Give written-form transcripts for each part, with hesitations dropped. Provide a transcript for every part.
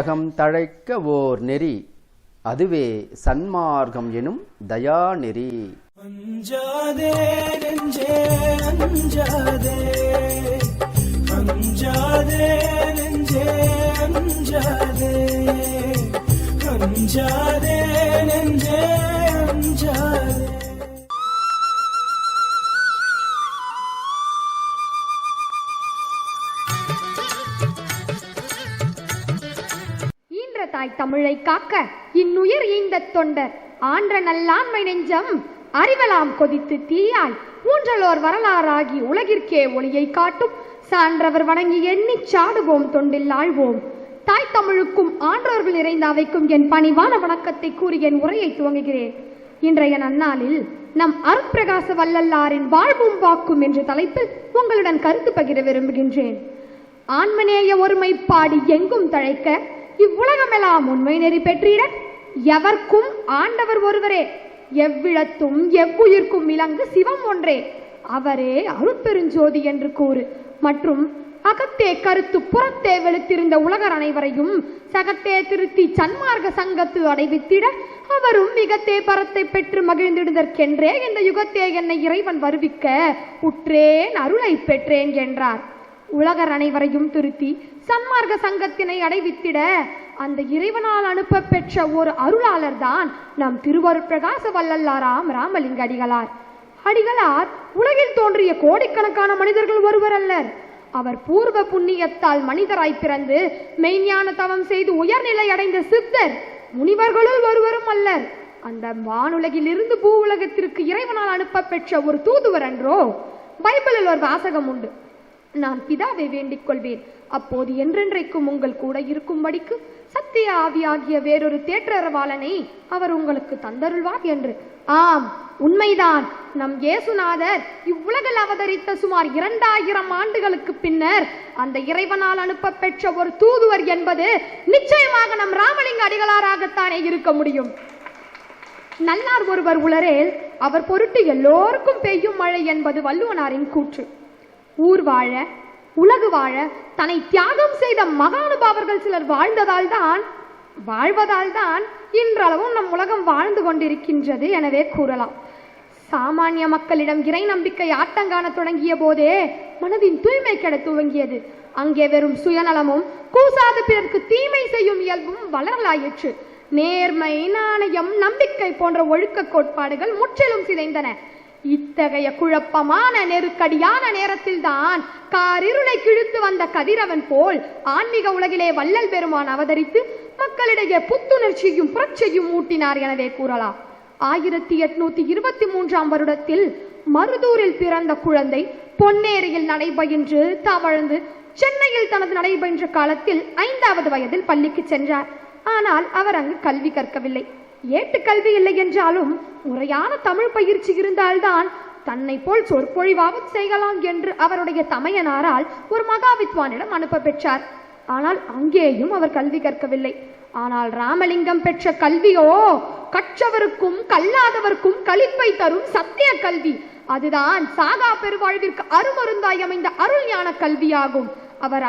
உலகம் தழைக்க ஓர் நெறி, அதுவே சன்மார்க்கம் எனும் தயா நெறி. அஞ்சாதே நெஞ்சே அஞ்சாதே, அஞ்சாதே நெஞ்சே அஞ்சாதே, அஞ்சாதே நெஞ்சே அஞ்சாதே. தாய் தமிழை காக்க இன்னுயிர் ஈந்த தொண்டர் ஆன்ற நல்லாண்மை நெஞ்சம் அறிவலாம் கொதித்து தீயாய் ஊன்றலோர் வரலாறாகி உலகிற்கே ஒளியை காட்டும் சான்றவர் வணங்கி எண்ணி சாடுவோம் தொண்டில் ஆழ்வோம். தாய் தமிழுக்கும் ஆன்றோர்கள் நிறைந்த அவைக்கும் என் பணிவான வணக்கத்தை கூறி என் உரையை துவங்குகிறேன். இன்றைய நன்னாளில் நம் அருட்பிரகாச வள்ளலாரின் வாழ்வும் வாக்கும் என்ற தலைப்பில் உங்களுடன் கருத்து பகிர விரும்புகின்றேன். ஆன்மநேய ஒருமைப்பாடு எங்கும் தழைக்க இவ்வுலகமெல்லாம் உண்மை நெறி பெற்றிட எவர்க்கும் ஆண்டவர் ஒருவரே, எவ்விடத்தும் எவ்வுயிர்க்கும் விளங்கு சிவம் ஒன்றே, அவரே அருட்பெருஞ்சோதி என்று கூறு மற்றும் அகத்தே கருத்து புறத்தே வெளுத்திருந்த உலகர் அனைவரையும் சகத்தே திருத்தி சன்மார்க்க சங்கத்து அடைவித்திட அவரும் மிகத்தே பரத்தை பெற்று மகிழ்ந்திடுதற்கென்றே இந்த யுகத்தே என்னை இறைவன் வருவிக்க உற்றேன் அருளை பெற்றேன் என்றார். உலகர் அனைவரையும் திருத்தி சன்மார்க்க சங்கத்தினை அடைவித்திட அந்த இறைவனால் அனுப்ப பெற்ற ஒரு அருளாளர் தான் நம் திருவருட்பிரகாச வள்ளலாராம் ராமலிங்க அடிகளார். அடிகளார் உலகில் தோன்றிய கோடிக்கணக்கான மனிதர்கள் ஒருவர் அல்லர். அவர் பூர்வ புண்ணியத்தால் மனிதராய் பிறந்து மெய்ஞான தவம் செய்து உயர்நிலை அடைந்த சித்தர் முனிவர்களுள் ஒருவரும் அல்லர். அந்த வானுலகில் இருந்து பூ உலகத்திற்கு இறைவனால் அனுப்ப பெற்ற ஒரு தூதுவர் என்றோ. பைபிளில் ஒரு வாசகம் உண்டு, நான் பிதாவை வேண்டிக் கொள்வேன், அப்போது என்றென்றைக்கும் உங்கள் கூட இருக்கும்படிக்கு சத்திய ஆவியாகிய வேறொரு தேற்றரவாளனை அவர் உங்களுக்கு தந்தருள்வார் என்று. ஆம், உண்மைதான். நம் இயேசுநாதர் இவ்வுலகில் அவதரித்த சுமார் 2000 ஆண்டுகளுக்கு பின்னர் அந்த இறைவனால் அனுப்ப பெற்ற ஒரு தூதுவர் என்பது நிச்சயமாக நம் ராமலிங்க அடிகளாராகத்தானே இருக்க முடியும். நல்லார் ஒருவர் உளரேல் அவர் பொருட்டு எல்லோருக்கும் பெய்யும் மழை என்பது வள்ளுவனாரின் கூற்று. ஊர் வாழ உலகு வாழ தன்னை தியாகம் செய்த மகானுபாவர்கள் சிலர் வாழ்வதால் தான் இன்றளவும் நம் உலகம் வாழ்ந்து கொண்டிருக்கின்றது எனவே கூறலாம். சாமானிய மக்களிடம் இறை நம்பிக்கை ஆட்டங்காண தொடங்கிய போதே மனதின் தூய்மை கெட துவங்கியது. அங்கே வெறும் சுயநலமும் கூசாது பிறர்க்கு தீமை செய்யும் இயல்பும் வளரலாயிற்று. நேர்மை, நாணயம், நம்பிக்கை போன்ற ஒழுக்க கோட்பாடுகள் முற்றிலும் சிதைந்தன. இத்தகைய குழப்பமான நெருக்கடியான நேரத்தில் தான் காரிருளை கிழித்து வந்த கதிரவன் போல் ஆன்மீக உலகிலே வள்ளல் பெருமான் அவதரித்து மக்களிடையே புத்துணர்ச்சியும் புரட்சியும் ஊட்டினார் எனவே கூறலாம். 1823ஆம் வருடத்தில் மருதூரில் பிறந்த குழந்தை பொன்னேரியில் நடைபயின்று தவழ்ந்து சென்னையில் தனது நடைபயின்ற காலத்தில் 5வது வயதில் பள்ளிக்கு சென்றார். ஆனால் அவர் அங்கு கல்வி கற்கவில்லை. ஏட்டு கல்வி இல்லை என்றாலும் முறையான தமிழ் பயிற்சி இருந்தால்தான் தன்னை போல் சொற்பொழிவாவது செய்யலாம் என்று அவருடைய தமையனாரால் ஒரு மகாவித்வானிடம் அனுப்ப பெற்றார். ஆனால் அங்கேயும் அவர் கல்வி கற்கவில்லை. ஆனால் ராமலிங்கம் பெற்ற கல்வியோ கற்றவருக்கும் கல்லாதவருக்கும் களிப்பை தரும் சத்திய கல்வி. அதுதான் சாகா பெருவாழ்விற்கு அருமருந்தாய் அமைந்த அருள் ஞான கல்வியாகும்.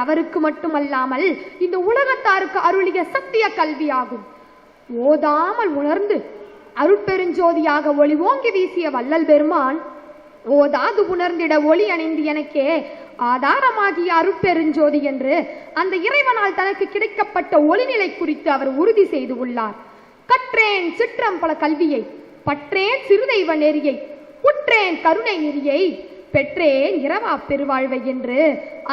அவருக்கு மட்டுமல்லாமல் இந்த உலகத்தாருக்கு அருளிய சத்திய கல்வியாகும். ஓதாமல் உணர்ந்து அருட்பெருஞ்சோதியாக ஒளி ஓங்கி வீசிய வள்ளல் பெருமான் ஓதாது உணர்ந்திட ஒளி அணிந்து எனக்கே ஆதாரமாகிய அருட்பெருஞ்சோதி என்று அந்த இறைவனால் தனக்கு கிடைக்கப்பட்ட ஒளிநிலை குறித்து அவர் உறுதி செய்து உள்ளார். கற்றேன் சிற்றம் பல கல்வியை, பற்றேன் சிறுதெய்வ நெறியை, உற்றேன் கருணை நெறியை, பெற்றேன் இரவா பெருவாழ்வை என்று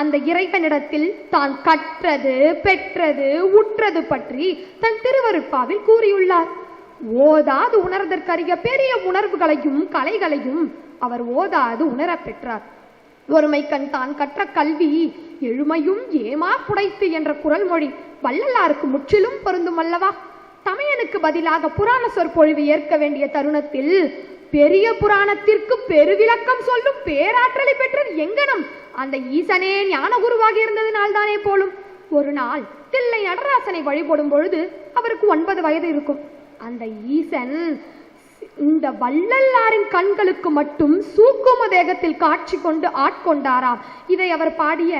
அந்த இறைவனிடத்தில் தான் கற்றது, பெற்றது, உற்றது பற்றி தன் திருவருட்பாவில் கூறியுள்ளார். ஓதாது உணர்தற்கரிய பெரிய உணர்வுகளையும் கலைகளையும் அவர் ஓதாது உணர பெற்றார். ஒருமை கண் தான் கற்ற கல்வி எழுமையும் ஏமா புடைத்து என்ற குரல் மொழி வள்ளலாருக்கு முற்றிலும் பொருந்தும் அல்லவா? தமையனுக்கு பதிலாக புராண சொற்பொழிவு ஏற்க வேண்டிய தருணத்தில் பெரிய புராணத்திற்கு பெருவிளக்கம் சொல்லும் பேராற்றலை பெற்றது எங்கனம் அந்த ஈசனே ஞான குருவாக இருந்ததினால் தானே போலும். ஒரு நாள் தில்லை நடராசனை வழிபடும் பொழுது அவருக்கு 9 வயது இருக்கும். அந்த ஈசன் இந்த வள்ளலாரின் கண்களுக்கு மட்டும் சூக்கும தேகத்தில் காட்சி கொண்டு ஆட்கொண்டாராம். இதை அவர் பாடிய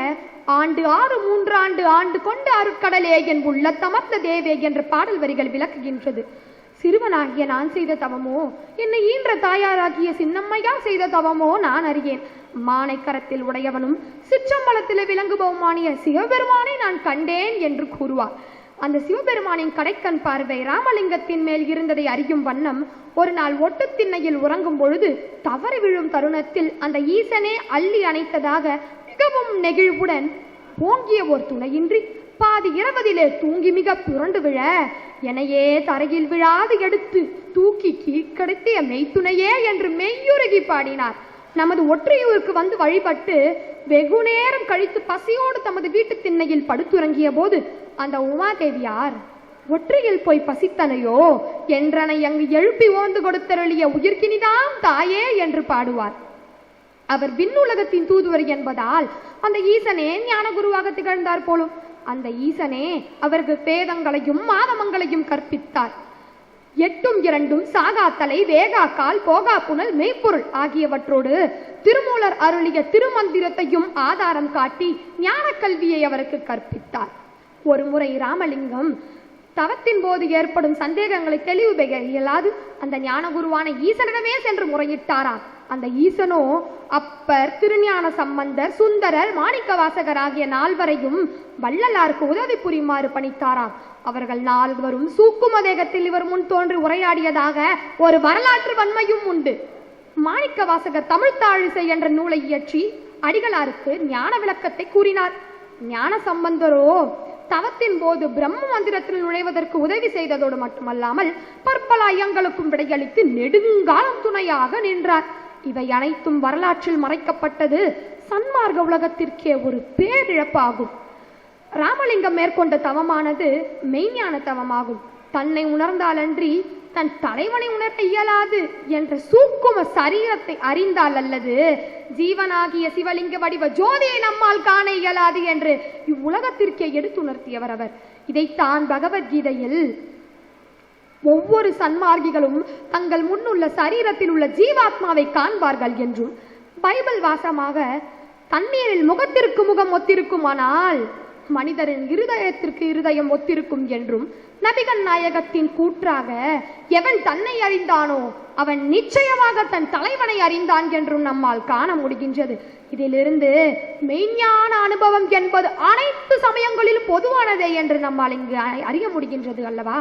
ஆண்டு 6 3 ஆண்டு கொண்டு அருட்கடலே என் உள்ள தமர்ந்த தேவே என்ற பாடல் வரிகள் விளக்குகின்றது. சிறுவனாகிய நான் செய்த தவமோ, என்னை ஈன்ற தாயாராகிய சின்னம்மையார் செய்த தவமோ நான் அறியேன். மானை கரத்தில் உடையவனும் சிற்றம்பலத்தில் விளங்குபவமானிய சிவபெருமானை நான் கண்டேன் என்று கூறுவார். அந்த சிவபெருமானின் கடைக்கண் பார்வை ராமலிங்கத்தின் மேல் இருந்ததை அறியும் வண்ணம் ஒரு நாள் ஒட்டு திண்ணையில் உறங்கும் பொழுது தவறி விழும் தருணத்தில் அந்த ஈசனே அள்ளி அணைத்ததாக மிகவும் நெகிழ்வுடன் ஓங்கிய ஒரு துணையின்றி பாதி இரவதிலே தூங்கி மிக புரண்டு விழ எனையே தரையில் விழாது எடுத்து தூக்கி கீழ்கடத்திய மெய்த்துணையே என்று மெய்யுருகி பாடினார். நமது ஒற்றையூருக்கு வந்து வழிபட்டு வெகு நேரம் கழித்து பசியோடு தமது வீட்டு திண்ணையில் படுத்துறங்கிய போது அந்த உமாதேவியார் ஒற்றையில் போய் பசித்தனையோ என்றனை அங்கு எழுப்பி ஓந்து கொடுத்தருளிய உயிர்க்கினிதாம் தாயே என்று பாடுவார். அவர் விண்ணுலகத்தின் தூதுவர் என்பதால் அந்த ஈசனே ஞான குருவாக திகழ்ந்தார் போலும். அந்த ஈசனே அவர்கள் வேதங்களையும் மாதமங்களையும் கற்பித்தார். 8 2 சாகாத்தலை வேகாக்கால் போகா புனல் மெய்ப்பொருள் ஆகியவற்றோடு திருமூலர் அருளிய திருமந்திரத்தையும் ஆதாரம் காட்டி ஞான கல்வியை அவருக்கு கற்பித்தார். ஒரு முறை ராமலிங்கம் தவத்தின் போது ஏற்படும் சந்தேகங்களை தெளிவு பெற இயலாது அந்த ஞான குருவான ஈசனிடமே சென்று முறையிட்டாராம். அந்த ஈசனோ அப்பர், திருஞான சம்பந்தர், சுந்தரர், மாணிக்க வாசகர் ஆகிய 4வரையும் வள்ளலாருக்கு உதவி புரியுமாறு பணித்தாராம். அவர்கள் 4வரும் சூக்கும தேகத்தில் இவர் முன் தோன்றி உரையாடியதாக ஒரு வரலாற்று வன்மையும் உண்டு. மாணிக்க வாசகர் தமிழ்த்தாழிசை என்ற நூலை இயற்றி அடிகளாருக்கு ஞான விளக்கத்தை கூறினார். ஞான சம்பந்தரோ தவத்தின் போது பிரம்ம மந்திரத்தில் நுழைவதற்கு உதவி செய்ததோடு மட்டுமல்லாமல் பற்பல ஐயங்களுக்கும் விடையளித்து நெடுங்காலம் துணையாக நின்றார். இவை அனைத்தும் வரலாற்றில் மறைக்கப்பட்டது சன்மார்க்க உலகத்திற்கே ஒரு பேரிழப்பாகும். ராமலிங்கம் மேற்கொண்ட தவமானது மெய்ஞான தவமாகும். தன்னை உணர்ந்தாலன்றி தன் தலைவனை உணர இயலாது என்ற சூக்கும சரீரத்தை அறிந்தால் அல்லது ஜீவனாகிய சிவலிங்க வடிவ ஜோதியை நம்மால் காண இயலாது என்று இவ்வுலகத்திற்கே எடுத்துணர்த்தியவர் அவர். இதைத்தான் பகவத்கீதையில் ஒவ்வொரு சன்மார்க்கிகளும் தங்கள் முன்னுள்ள சரீரத்தில் உள்ள ஜீவாத்மாவை காண்பார்கள் என்றும், பைபிள் வாசமாக தண்ணீரில் முகத்திற்கு முகம் ஒத்திருக்குமானால் மனிதரின் இருதயத்திற்கு இருதயம் ஒத்திருக்கும் என்றும், நபிகள் நாயகத்தின் கூற்றாக எவன் தன்னை அறிந்தானோ அவன் நிச்சயமாக தன் தலைவனை அறிந்தான் என்றும் நம்மால் காண முடிகின்றது. இதிலிருந்து மெய்ஞான அனுபவம் என்பது அனைத்து சமயங்களிலும் பொதுவானதே என்று நம்மால் இங்கு அறிய முடிகின்றது அல்லவா?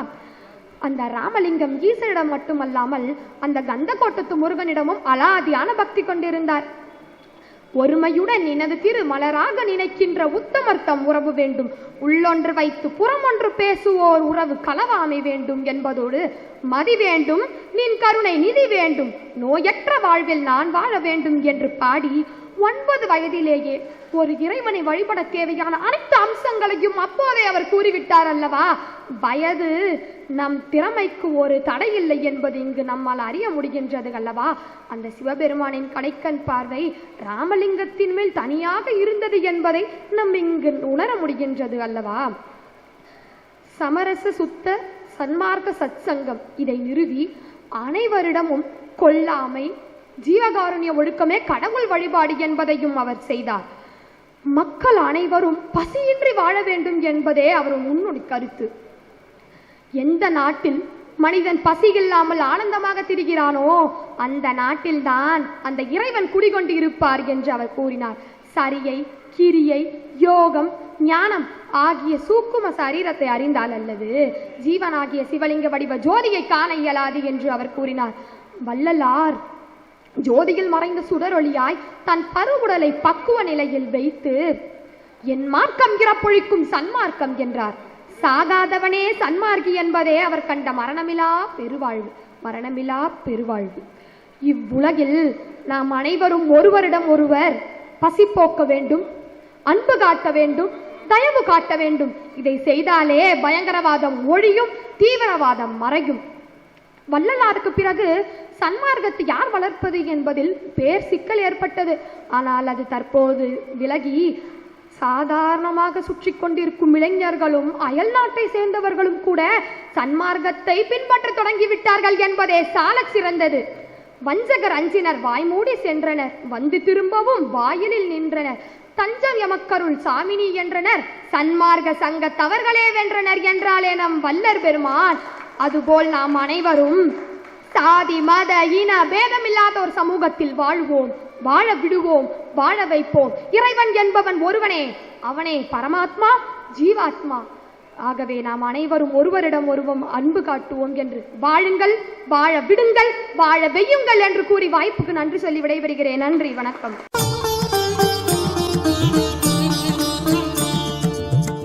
அந்த ராமலிங்கம் ஈசனிடம் மட்டுமல்லாமல் அந்த கந்தகோட்டத்து முருகனிடமும் அலாதியான பக்தி கொண்டிருந்தார். ஒருமையுடன் நினது திரு மலராக நினைக்கின்ற உத்தமர்த்தம் உறவு வேண்டும், உள்ளொன்று வைத்து புறமொன்று பேசுவோர் உறவு கலவாமை வேண்டும் என்பதோடு மதி வேண்டும், நின் கருணை நிதி வேண்டும், நோயற்ற வாழ்வில் நான் வாழ வேண்டும் என்று பாடி 9 வயதிலேயே ஒரு இறைவனை வழிபட தேவையான அனைத்து அம்சங்களையும் அப்போதே அவர் கூறிவிட்டார் அல்லவா? வயது நம் திறமைக்கு ஒரு தடையில்லை என்பது இங்கு நம்மால் அறிய முடிகின்றது அல்லவா? அந்த சிவபெருமானின் கடைக்கண் பார்வை ராமலிங்கத்தின் மேல் தனியாக இருந்தது என்பதை நம் இங்கு உணர முடிகின்றது அல்லவா? சமரச சுத்த சன்மார்க்க சத்சங்கம் இதை நிறுவி அனைவரிடமும் கொல்லாமை, ஜீவகாருண்ய ஒழுக்கமே கடவுள் வழிபாடு என்பதையும் அவர் செய்தார். மக்கள் அனைவரும் பசியின்றி வாழ வேண்டும் என்பதே அவர் முன்னோடி கருத்து. எந்த நாட்டில் மனிதன் பசி இல்லாமல் ஆனந்தமாக திரிகிறானோ அந்த நாட்டில்தான் அந்த இறைவன் குடிகொண்டு இருப்பார் என்று அவர் கூறினார். சரியை, கிரியை, யோகம், ஞானம் ஆகிய சூக்கும சரீரத்தை அறிந்தால் அல்லது ஜீவனாகிய சிவலிங்க வடிவ ஜோதியை காண இயலாது என்று அவர் கூறினார். வள்ளலார் ஜோதியில் மறைந்த சுடரொளியாய் தன் பருவுடலை பக்குவ நிலையில் வைத்து என் மார்க்கம் இறப்பொழிக்கும் சன்மார்க்கம் என்றார். சாகாதவனே சன்மார்க்கி என்பதே அவர் கண்ட மரணமிலா பெருவாழ்வு. மரணமிலா பெருவாழ்வு. இவ்வுலகில் நாம் அனைவரும் ஒருவரிடம் ஒருவர் பசி போக்க வேண்டும், அன்பு காட்ட வேண்டும், தயவு காட்ட வேண்டும். இதை செய்தாலே பயங்கரவாதம் ஒழியும், தீவிரவாதம் மறையும். வள்ளலாருக்கு பிறகு சன்மார்க்கத்தை யார் வளர்ப்பது என்பதில் பேர் சிக்கல் ஏற்பட்டது. ஆனால் அது தற்போது விலகி சாதாரணமாக சுற்றி கொண்டிருக்கும் இளைஞர்களும் அயல் நாட்டை சேர்ந்தவர்களும் கூட சன்மார்க்கத்தை பின்பற்ற தொடங்கிவிட்டார்கள் என்பதே சாலச் சிறந்தது. வஞ்சகர் அஞ்சினர், வாய்மூடி சென்றனர், வந்து திரும்பவும் வாயிலில் நின்றனர். தஞ்சம் எமக்கருள் சாமினி என்றனர், சன்மார்க்க சங்க தவறுகளே வென்றனர் என்றாலே நம் வல்லர் பெருமான். அதுபோல் நாம் அனைவரும் சாதி மத இன பேதமில்லாத ஒரு சமூகத்தில் வாழ்வோம், வாழ விடுவோம், வாழ வைப்போம். இறைவன் என்பவன் ஒருவனே, அவனே பரமாத்மா, ஜீவாத்மா. ஆகவே நாம் அனைவரும் ஒருவரிடம் ஒருவம் அன்பு காட்டுவோம் என்று வாழுங்கள், வாழ விடுங்கள், வாழ வையுங்கள் என்று கூறி வாய்ப்புக்கு நன்றி சொல்லி விடைபெறுகிறேன். நன்றி, வணக்கம்.